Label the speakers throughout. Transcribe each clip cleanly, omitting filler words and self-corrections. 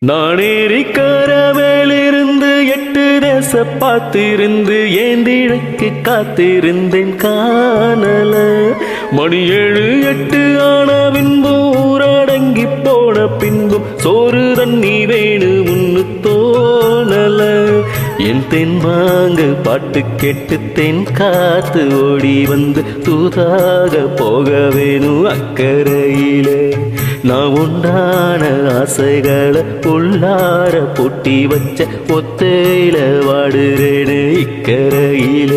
Speaker 1: நானேரிக்கார மேலிருந்து 8 தேச பார்த்திருந்து ஏந்திழைக்கு காத்திருந்தேன் காணல. மணி 7 8 ஆன பின்பும் ஊரடங்கி போன பின்பும் சோறு தண்ணி வேணு முன்னு தோணல. என் தென்மாங்க பாட்டு கேட்டு தென் காத்து ஓடி வந்து தூதாக போக வேணும் அக்கறையில. நான் உண்டான ஆசைகளை உள்ளார பொட்டி வச்ச ஒத்தையில வாடுறேனு இக்கரையில.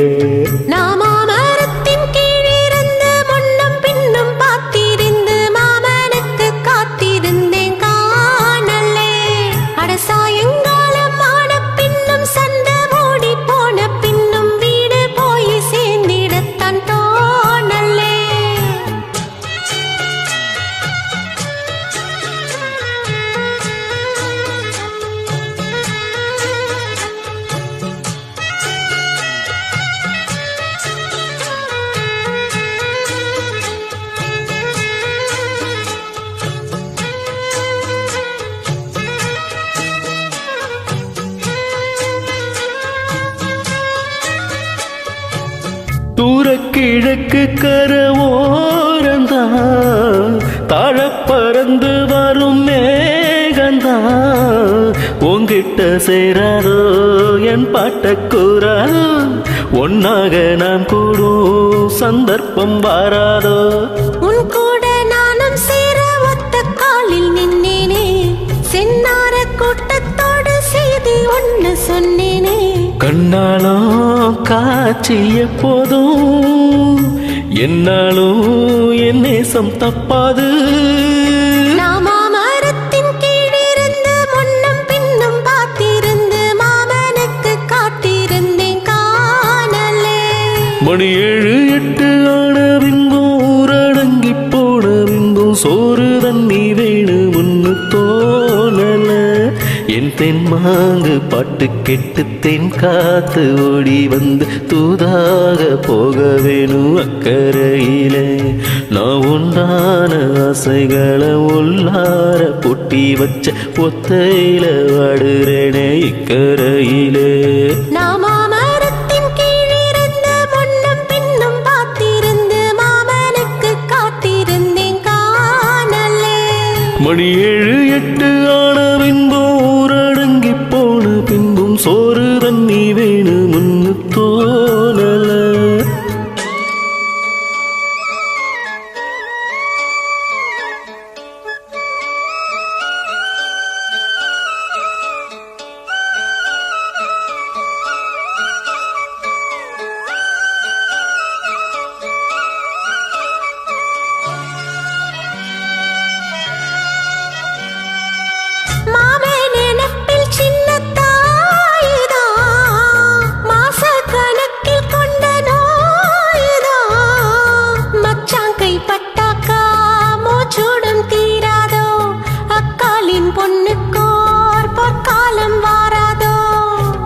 Speaker 1: தூர கிழக்கு கரவோரந்தான் தாழ பறந்து வரும் மேகந்தான் உங்கிட்ட சேராதோ என் பாட்டக்கூறா. ஒன்னாக நாம் கூடும் சந்தர்ப்பம் வாராதோ.
Speaker 2: உன் கூட நானும் சேர ஒத்த காலில் நின்னேனே. சென்னார கூட்டத்தோடு செய்தி ஒன்னு சொன்னேனே.
Speaker 1: கண்ணாலும் காட்சிய போதும் என்னாலும் என் நேசம் தப்பாது.
Speaker 2: மரத்தின் கீழிருந்து முன்னும் பின்னும் பார்த்திருந்து மாமனுக்கு காத்திருந்தேன் காணலே.
Speaker 1: மணி 7 8 ஆன பின்பும் ஊரடங்கி போன பின்பும் சோறு தண்ணி வேணு முன்னு தோணல. என் தென்மாங்கு பாட்டு கெட்டு தென் காத்து ஓடி வந்து தூதாக போக வேணும் அக்கறையில. நான் உண்டான ஆசைகளை உள்ளார பொட்டி வச்ச ஒத்தையில வாடுறேனே இக்கரையில.
Speaker 2: மரத்தின் கீழிருந்து முன்னும் பின்னும் பார்த்திருந்து மாமனுக்கு காத்திருந்தேன் காணலே.
Speaker 1: மணி 7 8 ஆன பின்பும் ஊரடங்கி போன பின்பும் சோறு தண்ணி வேணு முன்னு தோணல.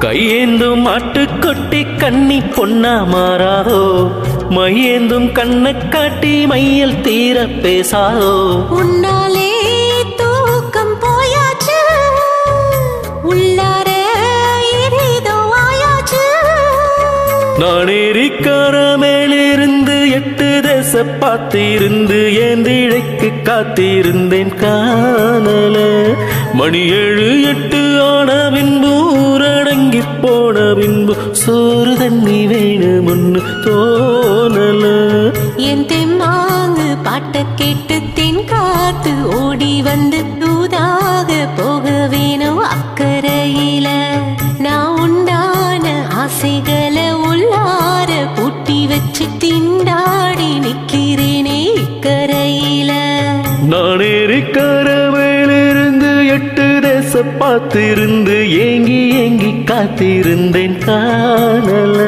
Speaker 1: கையேந்தும் ஆட்டுக்கொட்டி கண்ணி பொன்னா மாறாதோ. மையேந்தும் கண்ணை காட்டி மையல் தீர பேசாதோ.
Speaker 2: உன்னாலே தூக்கம் போயாச்சு உள்ளார ஏதேதோ ஆயாச்சு.
Speaker 1: நானேரிக்கார மேலிருந்து 8 தேச பார்த்திருந்து ஏந்திழைக்கு காத்திருந்தேன் காணல. மணி 7 8 ஆன பின்பு ஊரடங்கி போன பின்பு சோறு தண்ணி வேணு முன்னு தோணல.
Speaker 2: என் தெம்மாங்கு பாட்ட கேட்டு தென் காத்து ஓடி வந்து தூதாக போக வேணும் அக்கறையில. நான் உண்டான ஆசைகளை உள்ளார பூட்டி வச்சு திண்டாடி நிக்கிறேனே இக்கரையில.
Speaker 1: நானேரிக்கார மேலிருந்து 8 தேச பார்த்திருந்து ஏங்கி ஏங்கி காத்திருந்தேன் காணல.